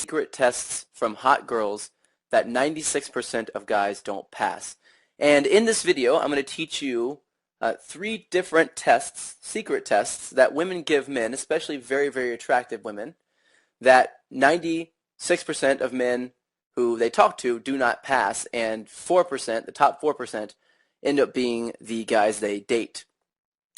secret tests from hot girls that 96% of guys don't pass. And in this video, I'm going to teach you three different tests, secret tests, that women give men, especially very, very attractive women, that 96% of men who they talk to do not pass, and 4%, the top 4%, end up being the guys they date.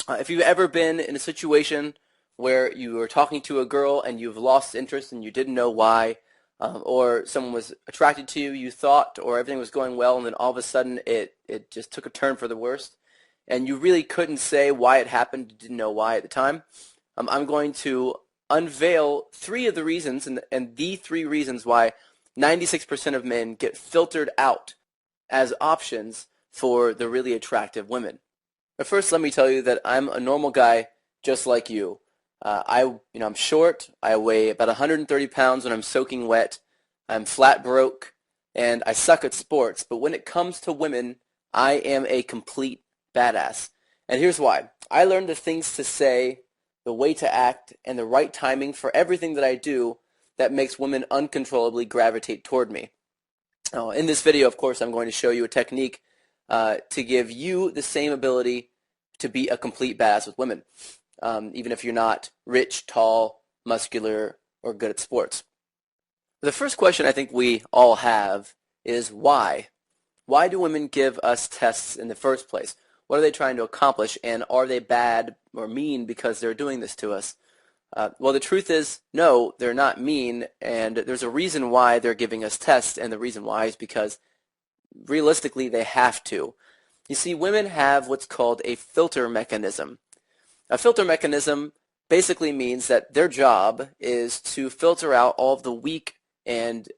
If you've ever been in a situation where you were talking to a girl and you've lost interest and you didn't know why, or someone was attracted to you, you thought, or everything was going well, and then all of a sudden it just took a turn for the worst, and you really couldn't say why it happened, you didn't know why at the time, I'm going to unveil three of the reasons, and the three reasons why 96% of men get filtered out as options for the really attractive women. But first, let me tell you that I'm a normal guy just like you. I'm short. I weigh about 130 pounds when I'm soaking wet. I'm flat broke, and I suck at sports. But when it comes to women, I am a complete badass. And here's why. I learned the things to say, the way to act, and the right timing for everything that I do that makes women uncontrollably gravitate toward me. Now, in this video, of course, I'm going to show you a technique to give you the same ability to be a complete badass with women, even if you're not rich, tall, muscular, or good at sports. The first question I think we all have is why? Why do women give us tests in the first place? What are they trying to accomplish, and are they bad or mean because they're doing this to us? Well, the truth is, no, they're not mean, and there's a reason why they're giving us tests, and the reason why is because realistically they have to. You see, women have what's called a filter mechanism. A filter mechanism basically means that their job is to filter out all of the weak and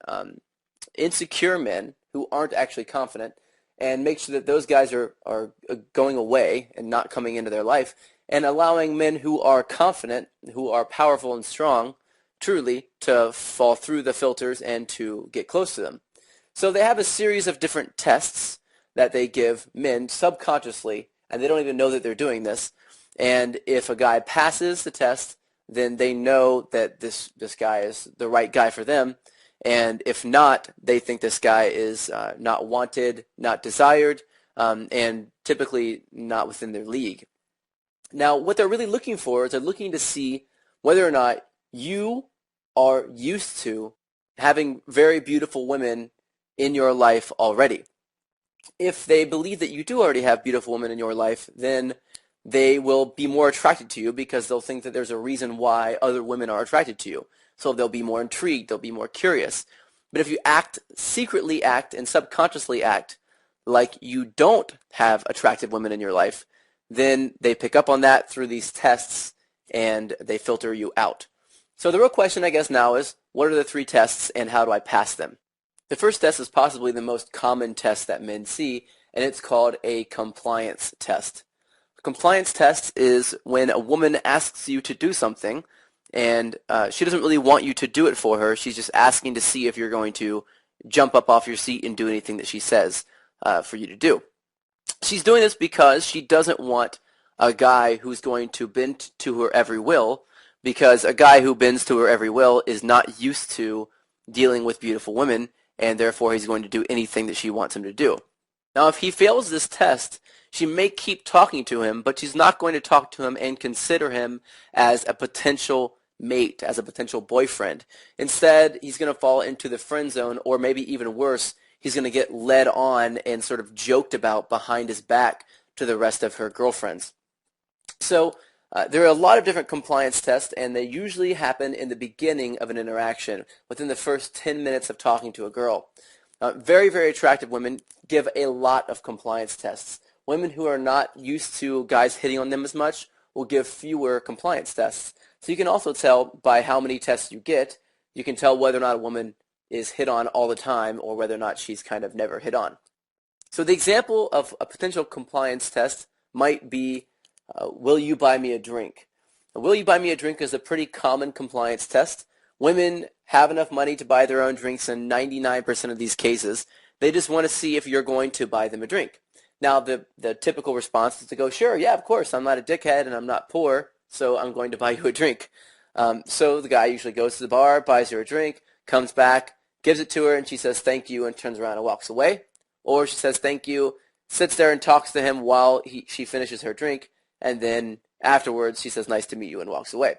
insecure men who aren't actually confident, and make sure that those guys are going away and not coming into their life, and allowing men who are confident, who are powerful and strong, truly, to fall through the filters and to get close to them. So they have a series of different tests that they give men subconsciously, and they don't even know that they're doing this. And if a guy passes the test, then they know that this guy is the right guy for them. And if not, they think this guy is not wanted, not desired, and typically not within their league. Now, what they're really looking for is they're looking to see whether or not you are used to having very beautiful women in your life already. If they believe that you do already have beautiful women in your life, then they will be more attracted to you because they'll think that there's a reason why other women are attracted to you. So they'll be more intrigued, they'll be more curious. But if you secretly act and subconsciously act like you don't have attractive women in your life, then they pick up on that through these tests and they filter you out. So the real question, I guess, now is, what are the three tests and how do I pass them? The first test is possibly the most common test that men see, and it's called a compliance test. A compliance test is when a woman asks you to do something, and she doesn't really want you to do it for her. She's just asking to see if you're going to jump up off your seat and do anything that she says for you to do. She's doing this because she doesn't want a guy who's going to bend to her every will, because a guy who bends to her every will is not used to dealing with beautiful women, and therefore he's going to do anything that she wants him to do. Now, if he fails this test, she may keep talking to him, but she's not going to talk to him and consider him as a potential mate, as a potential boyfriend. Instead, he's going to fall into the friend zone, or maybe even worse, he's going to get led on and sort of joked about behind his back to the rest of her girlfriends. So there are a lot of different compliance tests, and they usually happen in the beginning of an interaction, within the first 10 minutes of talking to a girl. Very, very attractive women give a lot of compliance tests. Women who are not used to guys hitting on them as much will give fewer compliance tests. So you can also tell by how many tests you get, you can tell whether or not a woman is hit on all the time or whether or not she's kind of never hit on. So the example of a potential compliance test might be, will you buy me a drink? Will you buy me a drink is a pretty common compliance test. Women have enough money to buy their own drinks in 99% of these cases. They just want to see if you're going to buy them a drink. Now, the typical response is to go, sure, yeah, of course, I'm not a dickhead and I'm not poor, so I'm going to buy you a drink. So the guy usually goes to the bar, buys her a drink. comes back, gives it to her, and she says thank you and turns around and walks away. Or she says thank you, sits there and talks to him while she finishes her drink, and then afterwards she says nice to meet you and walks away.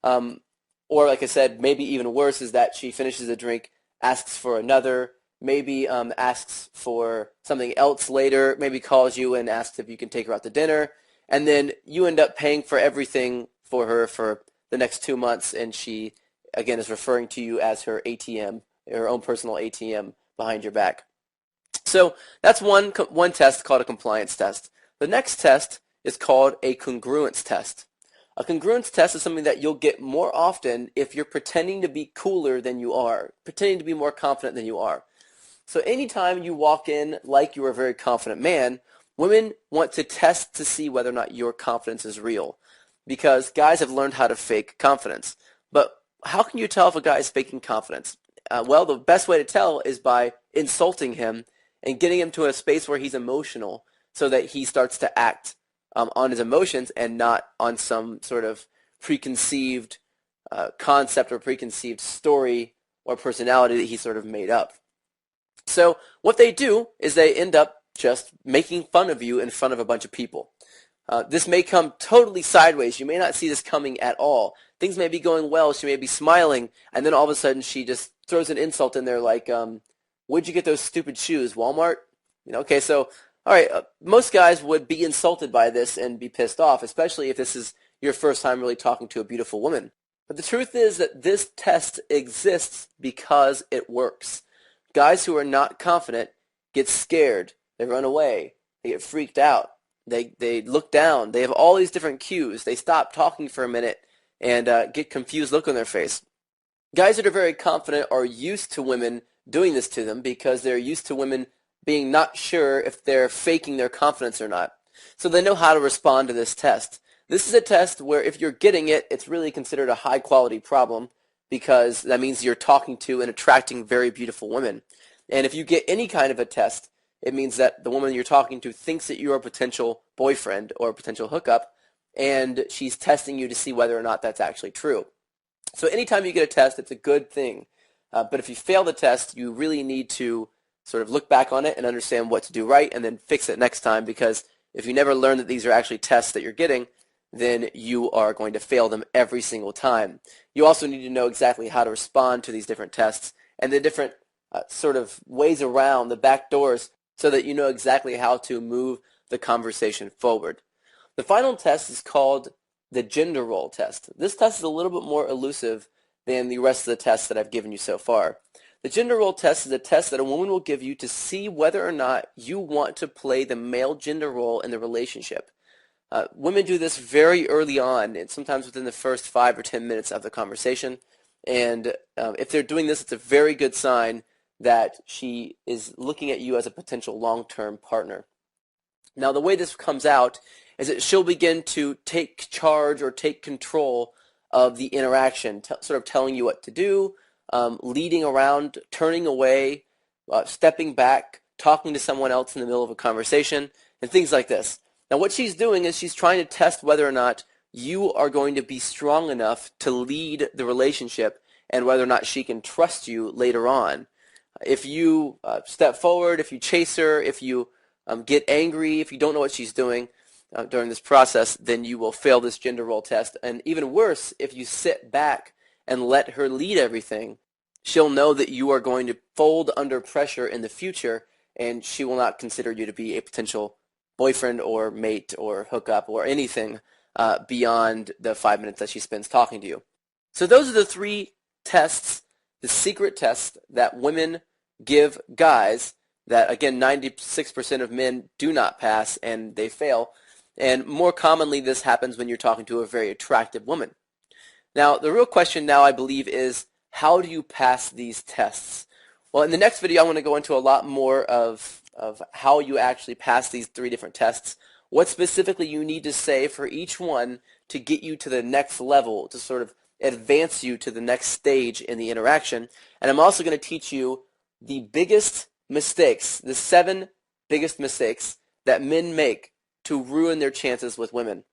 Or like I said, maybe even worse is that she finishes a drink, asks for another, maybe asks for something else later, maybe calls you and asks if you can take her out to dinner, and then you end up paying for everything for her for the next 2 months, and she, again, is referring to you as her ATM, her own personal ATM behind your back. So that's one test called a compliance test. The next test is called a congruence test. A congruence test is something that you'll get more often if you're pretending to be cooler than you are, pretending to be more confident than you are. So anytime you walk in like you're a very confident man, women want to test to see whether or not your confidence is real, because guys have learned how to fake confidence. But how can you tell if a guy is faking confidence? Well, the best way to tell is by insulting him and getting him to a space where he's emotional so that he starts to act on his emotions and not on some sort of preconceived concept or preconceived story or personality that he sort of made up. So what they do is they end up just making fun of you in front of a bunch of people. This may come totally sideways. You may not see this coming at all. Things may be going well. She may be smiling, and then all of a sudden she just throws an insult in there like, where'd you get those stupid shoes, Walmart? Okay, so, all right, most guys would be insulted by this and be pissed off, especially if this is your first time really talking to a beautiful woman. But the truth is that this test exists because it works. Guys who are not confident get scared. They run away. They get freaked out. They look down. They have all these different cues. They stop talking for a minute and get confused look on their face. Guys that are very confident are used to women doing this to them because they're used to women being not sure if they're faking their confidence or not. So they know how to respond to this test. This is a test where if you're getting it, it's really considered a high-quality problem because that means you're talking to and attracting very beautiful women. And if you get any kind of a test, it means that the woman you're talking to thinks that you're a potential boyfriend or a potential hookup, and she's testing you to see whether or not that's actually true. So anytime you get a test, it's a good thing. But if you fail the test, you really need to sort of look back on it and understand what to do right and then fix it next time, because if you never learn that these are actually tests that you're getting, then you are going to fail them every single time. You also need to know exactly how to respond to these different tests and the different sort of ways around the back doors so that you know exactly how to move the conversation forward. The final test is called the gender role test. This test is a little bit more elusive than the rest of the tests that I've given you so far. The gender role test is a test that a woman will give you to see whether or not you want to play the male gender role in the relationship. Women do this very early on, and sometimes within the first 5 or 10 minutes of the conversation. And if they're doing this, it's a very good sign that she is looking at you as a potential long-term partner. Now, the way this comes out is that she'll begin to take charge or take control of the interaction, sort of telling you what to do, leading around, turning away, stepping back, talking to someone else in the middle of a conversation, and things like this. Now, what she's doing is she's trying to test whether or not you are going to be strong enough to lead the relationship and whether or not she can trust you later on. If you step forward, if you chase her, if you get angry, if you don't know what she's doing during this process, then you will fail this gender role test. And even worse, if you sit back and let her lead everything, she'll know that you are going to fold under pressure in the future, and she will not consider you to be a potential boyfriend or mate or hookup or anything beyond the 5 minutes that she spends talking to you. So those are the 3 tests, the secret tests that women give guys that, again, 96% of men do not pass and they fail. And more commonly, this happens when you're talking to a very attractive woman. Now, the real question now, I believe, is how do you pass these tests? Well, in the next video, I'm going to go into a lot more of how you actually pass these 3 different tests, what specifically you need to say for each one to get you to the next level, to sort of advance you to the next stage in the interaction. And I'm also going to teach you the biggest mistakes, the 7 biggest mistakes that men make to ruin their chances with women.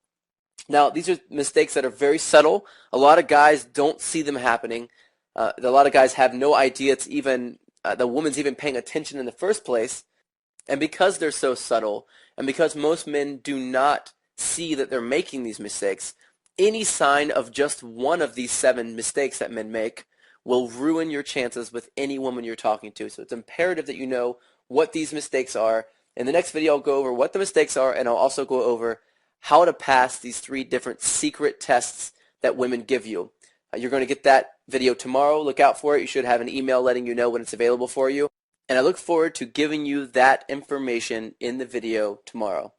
Now, these are mistakes that are very subtle. A lot of guys don't see them happening. A lot of guys have no idea it's even the woman's even paying attention in the first place. And because they're so subtle, and because most men do not see that they're making these mistakes, any sign of just one of these 7 mistakes that men make will ruin your chances with any woman you're talking to. So it's imperative that you know what these mistakes are. In the next video, I'll go over what the mistakes are, and I'll also go over how to pass these 3 different secret tests that women give you. You're going to get that video tomorrow. Look out for it. You should have an email letting you know when it's available for you. And I look forward to giving you that information in the video tomorrow.